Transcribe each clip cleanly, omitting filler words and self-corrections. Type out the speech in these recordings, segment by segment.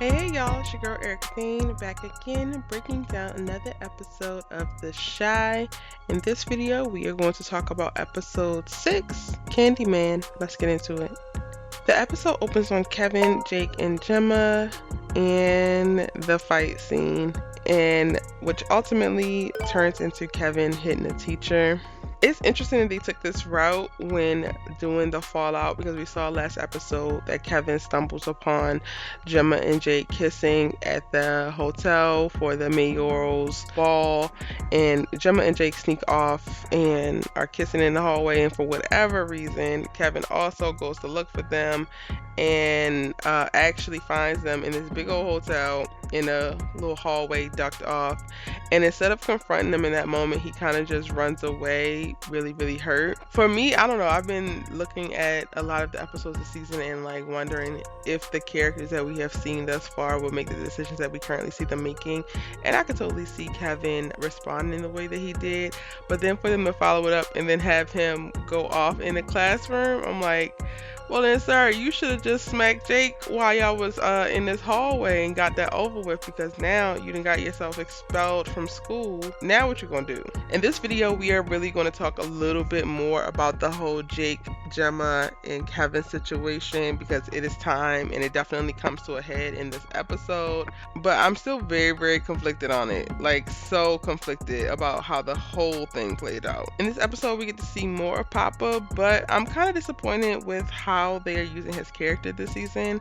Hey y'all, it's your girl Erica Thane back again, breaking down another episode of The Shy. In this video, we are going to talk about episode 6, Candyman. Let's get into it. The episode opens on Kevin, Jake, and Gemma and the fight scene, and which ultimately turns into Kevin hitting a teacher. It's interesting that they took this route when doing the fallout, because we saw last episode that Kevin stumbles upon Gemma and Jake kissing at the hotel for the mayoral's ball, and Gemma and Jake sneak off and are kissing in the hallway, and for whatever reason Kevin also goes to look for them and actually finds them in this big old hotel in a little hallway ducked off, and instead of confronting them in that moment, he kind of just runs away, really hurt. For me, I don't know, I've been looking at a lot of the episodes this season and like wondering if the characters that we have seen thus far will make the decisions that we currently see them making, and I could totally see Kevin responding the way that he did, but then for them to follow it up and then have him go off in the classroom, I'm like, well then, sir, you should have just smacked Jake while y'all was in this hallway and got that over with, because now you done got yourself expelled from school. Now what you gonna do? In this video, we are really gonna talk a little bit more about the whole Jake, Gemma, and Kevin situation, because it is time and it definitely comes to a head in this episode. But I'm still very conflicted on it. Like, so conflicted about how the whole thing played out. In this episode, we get to see more of Papa, but I'm kind of disappointed with how they are using his character this season.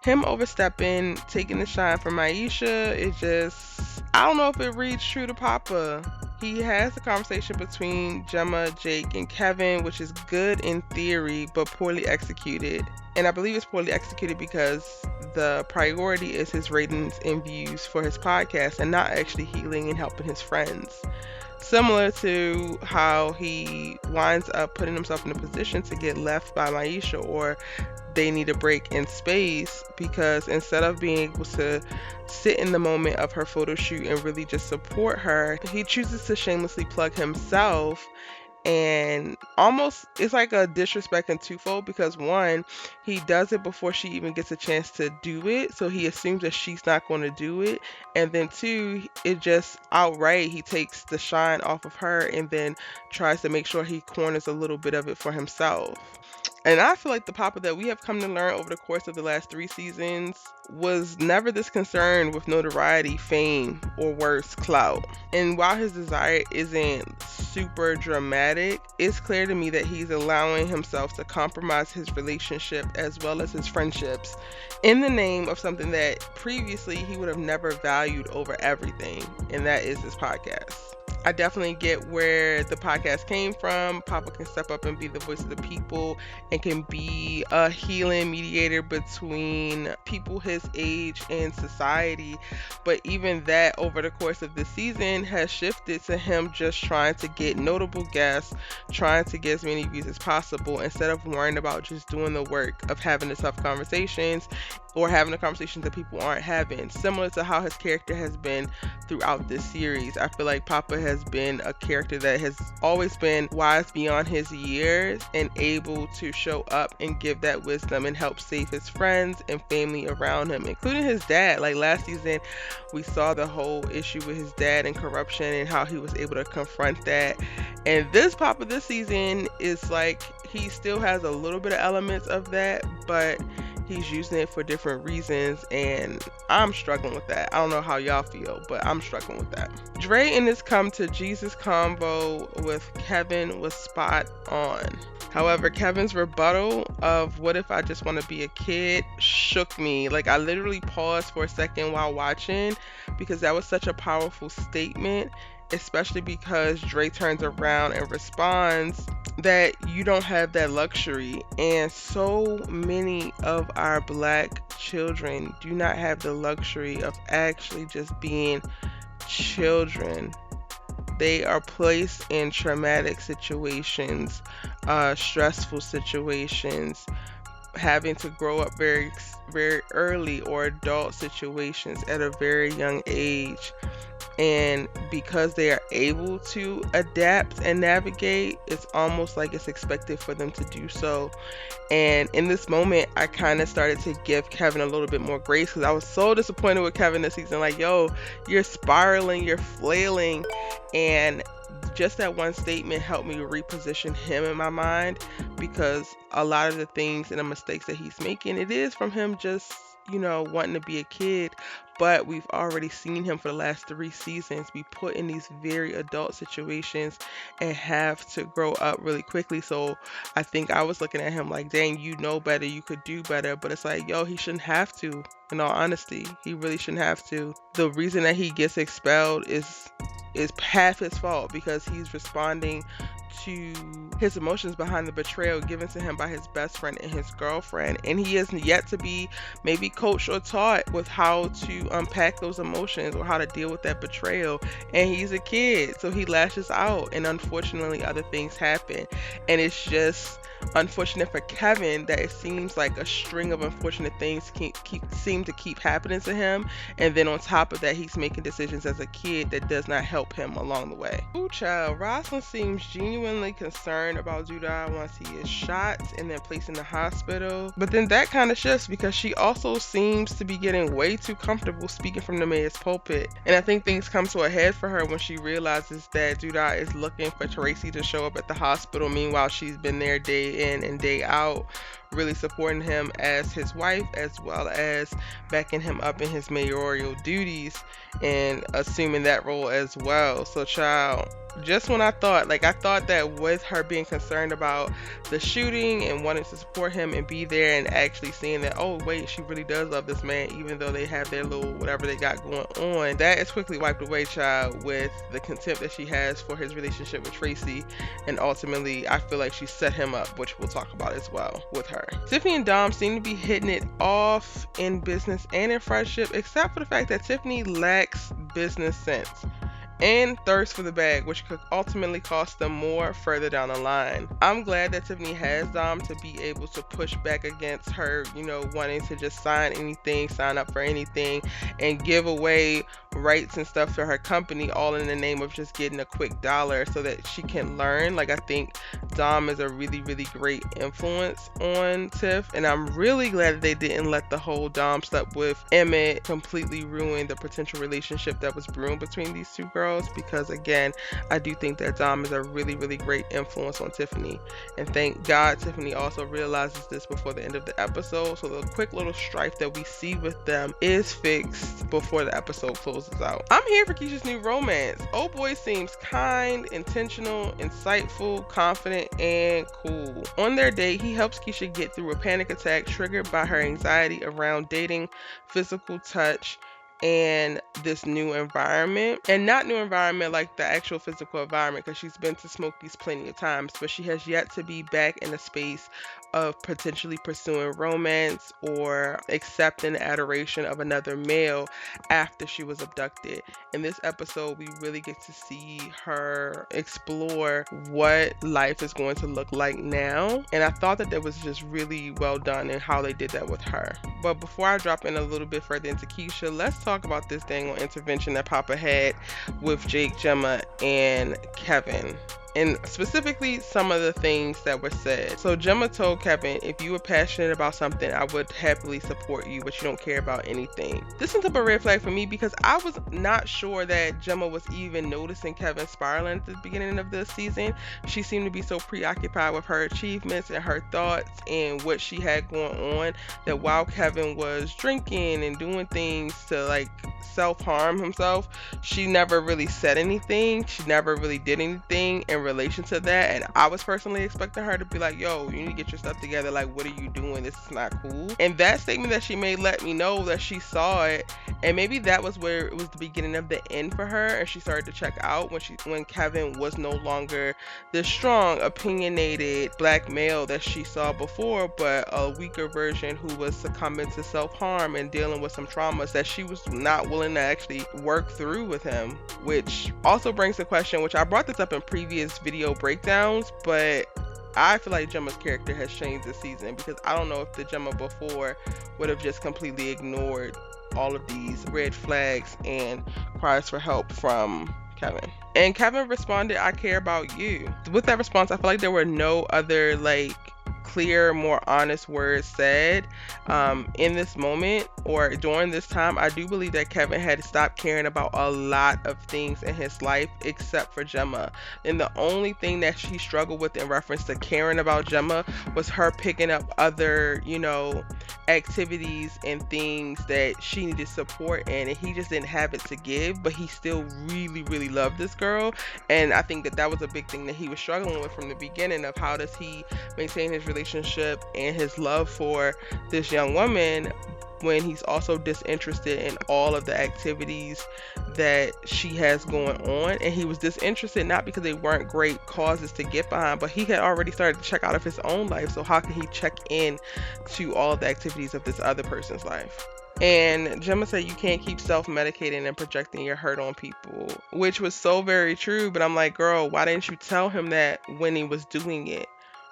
Him overstepping, taking the shine from Maisha, it just, I don't know if it reads true to Papa. He has a conversation between Gemma, Jake, and Kevin, which is good in theory, but poorly executed. And I believe it's poorly executed because the priority is his ratings and views for his podcast and not actually healing and helping his friends. Similar to how he winds up putting himself in a position to get left by Maisha, or they need a break in space, because instead of being able to sit in the moment of her photo shoot and really just support her, he chooses to shamelessly plug himself. And almost, it's like a disrespect in twofold, because one, he does it before she even gets a chance to do it, so he assumes that she's not going to do it, and then two, it just outright, he takes the shine off of her and then tries to make sure he corners a little bit of it for himself. And I feel like the Papa that we have come to learn over the course of the last 3 seasons was never this concerned with notoriety, fame, or worse, clout. And while his desire isn't super dramatic, it's clear to me that he's allowing himself to compromise his relationship as well as his friendships in the name of something that previously he would have never valued over everything, and that is his podcast. I definitely get where the podcast came from. Papa can step up and be the voice of the people and can be a healing mediator between people his age and society. But even that, over the course of the season, has shifted to him just trying to get notable guests, trying to get as many views as possible, instead of worrying about just doing the work of having the tough conversations or having the conversations that people aren't having. Similar to how his character has been throughout this series. I feel like Papa has been a character that has always been wise beyond his years and able to show up and give that wisdom and help save his friends and family around him, including his dad. Like last season, we saw the whole issue with his dad and corruption and how he was able to confront that. And this Papa this season is like, he still has a little bit of elements of that, but he's using it for different reasons, and I'm struggling with that. I don't know how y'all feel, but I'm struggling with that. Dre in this come to Jesus combo with Kevin was spot on. However, Kevin's rebuttal of "what if I just want to be a kid" shook me. Like, I literally paused for a second while watching, because that was such a powerful statement, especially because Dre turns around and responds that you don't have that luxury. And so many of our Black children do not have the luxury of actually just being children. They are placed in traumatic situations, stressful situations, having to grow up very early, or adult situations at a very young age. and because they are able to adapt and navigate, it's almost like it's expected for them to do so. And in this moment, I kind of started to give Kevin a little bit more grace because I was so disappointed with Kevin this season. Like, yo, you're spiraling, you're flailing. And just that one statement helped me reposition him in my mind, because a lot of the things and the mistakes that he's making, it is from him just, wanting to be a kid. But we've already seen him for the last 3 seasons be put in these very adult situations and have to grow up really quickly. So I think I was looking at him like, dang, you know better, you could do better. But it's like, yo, he shouldn't have to. In all honesty, he really shouldn't have to. The reason that he gets expelled is half his fault, because he's responding to his emotions behind the betrayal given to him by his best friend and his girlfriend, and he is yet to be maybe coached or taught with how to unpack those emotions or how to deal with that betrayal. And he's a kid, so he lashes out, and unfortunately other things happen. And it's just unfortunate for Kevin that it seems like a string of unfortunate things seem to keep happening to him, and then on top of that, he's making decisions as a kid that does not help him along the way. Ooh, child, Roslyn seems genuinely concerned about Judae'a once he is shot and then placed in the hospital. But then that kind of shifts, because she also seems to be getting way too comfortable speaking from the mayor's pulpit. And I think things come to a head for her when she realizes that Judae'a is looking for Tracy to show up at the hospital. Meanwhile, she's been there day in and day out, really supporting him as his wife, as well as backing him up in his mayoral duties and assuming that role as well. So child, just when I thought that with her being concerned about the shooting and wanting to support him and be there, and actually seeing that, oh wait, she really does love this man, even though they have their little whatever they got going on, that is quickly wiped away, child, with the contempt that she has for his relationship with Tracy. And ultimately, I feel like she set him up, which we'll talk about as well with her. Tiffany and Dom seem to be hitting it off in business and in friendship, except for the fact that Tiffany lacks business sense and thirst for the bag, which could ultimately cost them more further down the line. I'm glad that Tiffany has Dom to be able to push back against her, wanting to just sign up for anything, and give away rights and stuff to her company, all in the name of just getting a quick dollar so that she can learn. Like, I think Dom is a really, really great influence on Tiff, and I'm really glad that they didn't let the whole Dom stuff with Emmett completely ruin the potential relationship that was brewing between these two girls, because again, I do think that Dom is a really, really great influence on Tiffany, and thank God Tiffany also realizes this before the end of the episode, so the quick little strife that we see with them is fixed before the episode closes out. I'm here for Keisha's new romance. Old boy seems kind, intentional, insightful, confident, and cool. On their date, he helps Keisha get through a panic attack triggered by her anxiety around dating, physical touch, and this new environment. And not new environment like the actual physical environment, because she's been to Smokies plenty of times, but she has yet to be back in a space of potentially pursuing romance or accepting the adoration of another male after she was abducted. In this episode, we really get to see her explore what life is going to look like now, and I thought that was just really well done in how they did that with her. But before I drop in a little bit further into Keisha, let's talk about this dang on intervention that Papa had with Jake, Gemma, and Kevin, and specifically some of the things that were said. So Gemma told Kevin, if you were passionate about something, I would happily support you, but you don't care about anything. This is a red flag for me, because I was not sure that Gemma was even noticing Kevin spiraling at the beginning of the season. She seemed to be so preoccupied with her achievements and her thoughts and what she had going on, that while Kevin was drinking and doing things to like self-harm himself, she never really said anything. She never really did anything in relation to that. And I was personally expecting her to be like, yo, you need to get your stuff together, like, what are you doing? This is not cool. And that statement that she made let me know that she saw it, and maybe that was where it was the beginning of the end for her, and she started to check out when Kevin was no longer the strong, opinionated black male that she saw before, but a weaker version who was succumbing to self-harm and dealing with some traumas that she was not willing to actually work through with him. Which also brings the question, which I brought this up in previous video breakdowns, but I feel like Gemma's character has changed this season, because I don't know if the Gemma before would have just completely ignored all of these red flags and cries for help from Kevin. And Kevin responded, "I care about you." With that response, I feel like there were no other clear, more honest words said in this moment or during this time. I do believe that Kevin had stopped caring about a lot of things in his life except for Gemma. And the only thing that she struggled with in reference to caring about Gemma was her picking up other, activities and things that she needed support in, and he just didn't have it to give, but he still really, really loved this girl. And I think that was a big thing that he was struggling with from the beginning of how does he maintain his relationship and his love for this young woman when he's also disinterested in all of the activities that she has going on. And he was disinterested not because they weren't great causes to get behind, but he had already started to check out of his own life, so how can he check in to all of the activities of this other person's life? And Gemma said you can't keep self-medicating and projecting your hurt on people, which was so very true. But I'm like, girl, why didn't you tell him that when he was doing it?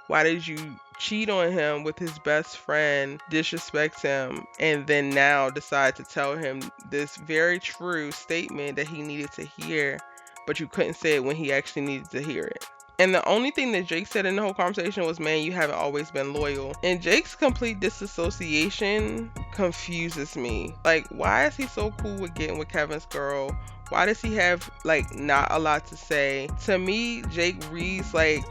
Why did you cheat on him with his best friend, disrespect him, and then now decide to tell him this very true statement that he needed to hear, but you couldn't say it when he actually needed to hear it? And the only thing that Jake said in the whole conversation was, "Man, you haven't always been loyal." And Jake's complete disassociation confuses me. Like, why is he so cool with getting with Kevin's girl? Why does he have not a lot to say? To me, Jake reads like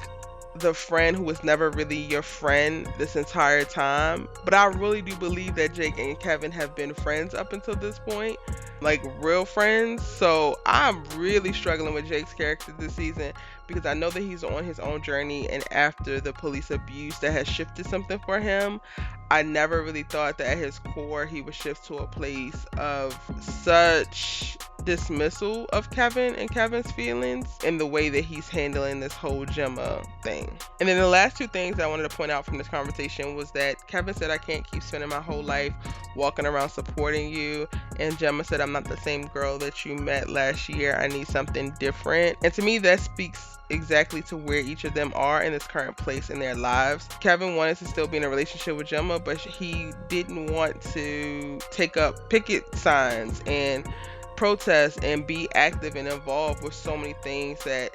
the friend who was never really your friend this entire time. But I really do believe that Jake and Kevin have been friends up until this point, like real friends. So I'm really struggling with Jake's character this season because I know that he's on his own journey, and after the police abuse that has shifted something for him. I never really thought that at his core he would shift to a place of such dismissal of Kevin and Kevin's feelings in the way that he's handling this whole Gemma thing. And then the last two things I wanted to point out from this conversation was that Kevin said, "I can't keep spending my whole life walking around supporting you," and Gemma said, "I'm not the same girl that you met last year. I need something different." And to me, that speaks exactly to where each of them are in this current place in their lives. Kevin wanted to still be in a relationship with Gemma, but he didn't want to take up picket signs and protest and be active and involved with so many things that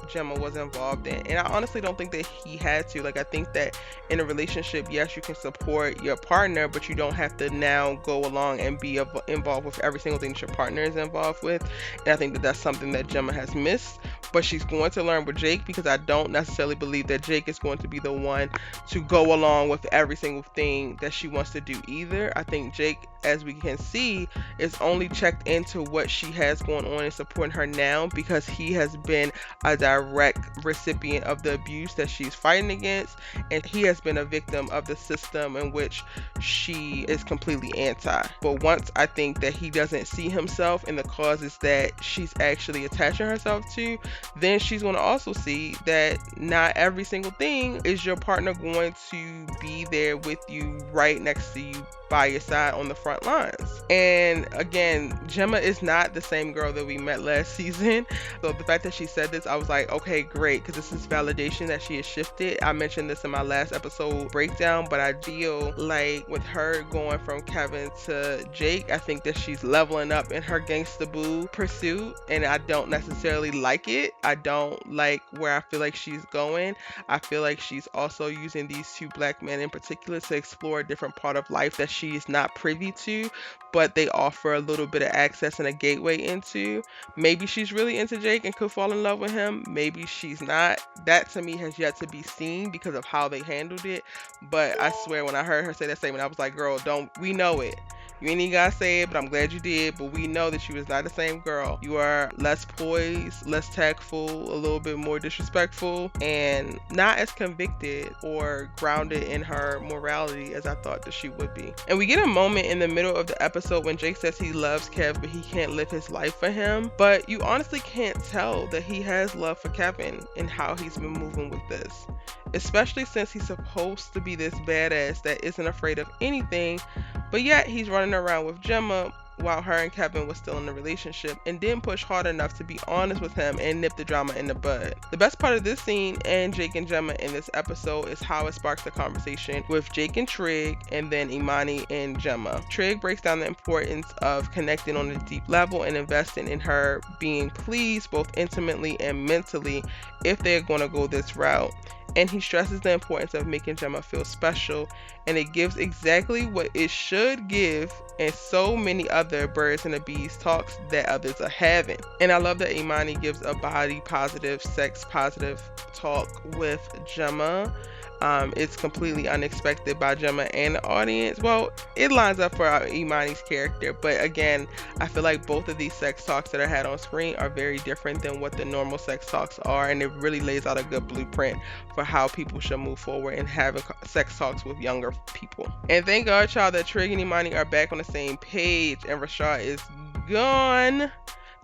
Gemma was involved in. And I honestly don't think that he had to. I think that in a relationship, yes, you can support your partner, but you don't have to now go along and be involved with every single thing that your partner is involved with. And I think that that's something that Gemma has missed, but she's going to learn with Jake, because I don't necessarily believe that Jake is going to be the one to go along with every single thing that she wants to do either. I think Jake, as we can see, is only checked into what she has going on and supporting her now because he has been a direct recipient of the abuse that she's fighting against, and he has been a victim of the system in which she is completely anti. But once I think that he doesn't see himself in the causes that she's actually attaching herself to, then she's going to also see that not every single thing is your partner going to be there with you, right next to you, by your side on the front lines. And again, Gemma is not the same girl that we met last season. So the fact that she said this, I was like, okay, great, because this is validation that she has shifted. I mentioned this in my last episode breakdown, but I feel like with her going from Kevin to Jake, I think that she's leveling up in her gangsta boo pursuit, and I don't necessarily like it. I don't like where I feel like she's going. I feel like she's also using these two black men in particular to explore a different part of life that she is not privy to, but they offer a little bit of access and a gateway into. Maybe she's really into Jake and could fall in love with him. Maybe she's not. That to me has yet to be seen because of how they handled it. But I swear, when I heard her say that statement, I was like, girl, we know it. You ain't even gotta say it, but I'm glad you did. But we know that she was not the same girl. You are less poised, less tactful, a little bit more disrespectful, and not as convicted or grounded in her morality as I thought that she would be. And we get a moment in the middle of the episode when Jake says he loves Kev, but he can't live his life for him. But you honestly can't tell that he has love for Kevin and how he's been moving with this. Especially since he's supposed to be this badass that isn't afraid of anything, but yet he's running around with Gemma while her and Kevin was still in the relationship and didn't push hard enough to be honest with him and nip the drama in the bud. The best part of this scene and Jake and Gemma in this episode is how it sparks the conversation with Jake and Trig and then Imani and Gemma. Trig breaks down the importance of connecting on a deep level and investing in her being pleased both intimately and mentally if they're going to go this route. And he stresses the importance of making Gemma feel special, and it gives exactly what it should give, and so many other birds and the bees talks that others are having. And I love that Imani gives a body positive, sex positive talk with Gemma. It's completely unexpected by Gemma and the audience. Well, it lines up for Imani's character, but again, I feel like both of these sex talks that are had on screen are very different than what the normal sex talks are, and it really lays out a good blueprint for how people should move forward in having sex talks with younger people. And thank God, y'all, that Trig and Imani are back on the same page, and Rashad is gone.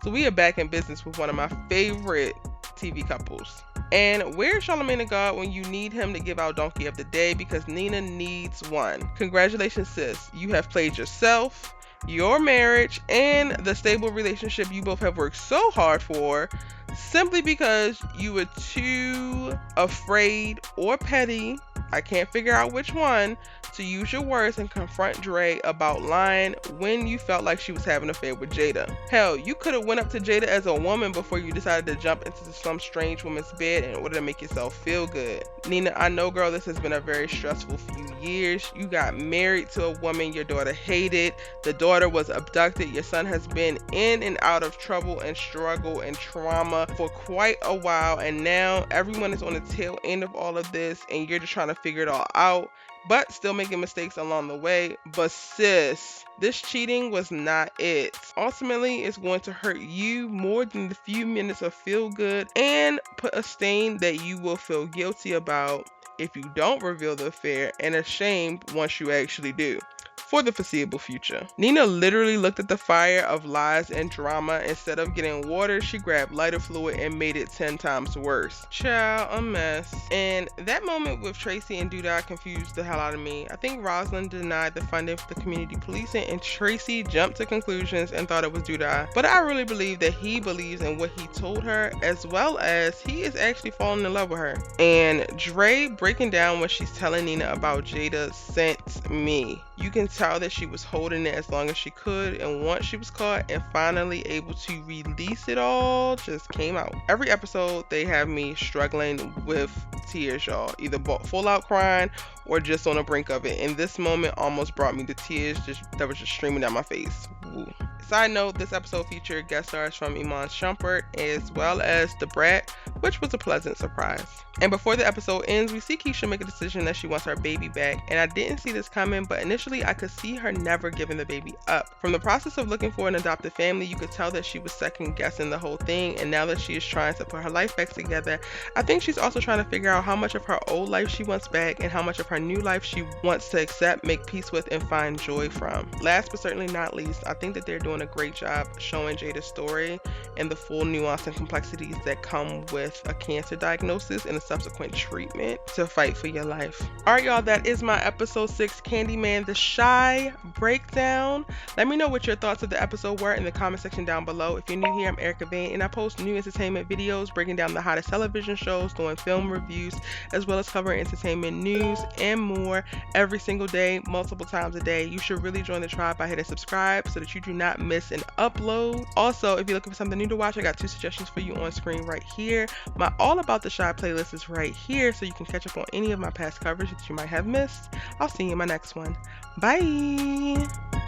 So we are back in business with one of my favorite TV couples. And where's Charlamagne the God when you need him to give out Donkey of the Day? Because Nina needs one. Congratulations, sis. You have played yourself, your marriage, and the stable relationship you both have worked so hard for simply because you were too afraid or petty, I can't figure out which one, to use your words and confront Dre about lying when you felt like she was having an affair with Jada. Hell, you could have went up to Jada as a woman before you decided to jump into some strange woman's bed in order to make yourself feel good. Nina, I know, girl, this has been a very stressful few years. You got married to a woman your daughter hated. The daughter was abducted. Your son has been in and out of trouble and struggle and trauma for quite a while, and now everyone is on the tail end of all of this, and you're just trying to figure it all out, but still making mistakes along the way. But sis, this cheating was not it. Ultimately, it's going to hurt you more than the few minutes of feel good and put a stain that you will feel guilty about if you don't reveal the affair, and ashamed once you actually do. For the foreseeable future. Nina literally looked at the fire of lies and drama. Instead of getting water, she grabbed lighter fluid and made it 10 times worse. Child, a mess. And that moment with Tracy and Douda confused the hell out of me. I think Roslyn denied the funding for the community policing, and Tracy jumped to conclusions and thought it was Douda. But I really believe that he believes in what he told her, as well as he is actually falling in love with her. And Dre breaking down when she's telling Nina about Jada sent me. You can tell that she was holding it as long as she could, and once she was caught and finally able to release it all, just came out. Every episode they have me struggling with tears, y'all, either full out crying or just on the brink of it, and this moment almost brought me to tears that was just streaming down my face. Ooh. Side note, this episode featured guest stars from Iman Shumpert as well as The Brat, which was a pleasant surprise. And before the episode ends, we see Keisha make a decision that she wants her baby back, and I didn't see this coming, but initially I could see her never giving the baby up. From the process of looking for an adopted family, you could tell that she was second guessing the whole thing, and now that she is trying to put her life back together, I think she's also trying to figure out how much of her old life she wants back and how much of her new life she wants to accept, make peace with, and find joy from. Last but certainly not least, I think that they're doing a great job showing Jada's story and the full nuance and complexities that come with a cancer diagnosis and a subsequent treatment to fight for your life. Alright, y'all, that is my episode 6 Candyman the Shy breakdown. Let me know what your thoughts of the episode were in the comment section down below. If you're new here, I'm Erica Vane, and I post new entertainment videos breaking down the hottest television shows, doing film reviews, as well as covering entertainment news and more every single day, multiple times a day. You should really join the tribe by hitting subscribe so that you do not miss an upload. Also, if you're looking for something new to watch, I got 2 suggestions for you on screen right here. My All About the Shy playlist is right here, so you can catch up on any of my past coverage that you might have missed. I'll see you in my next one. Bye!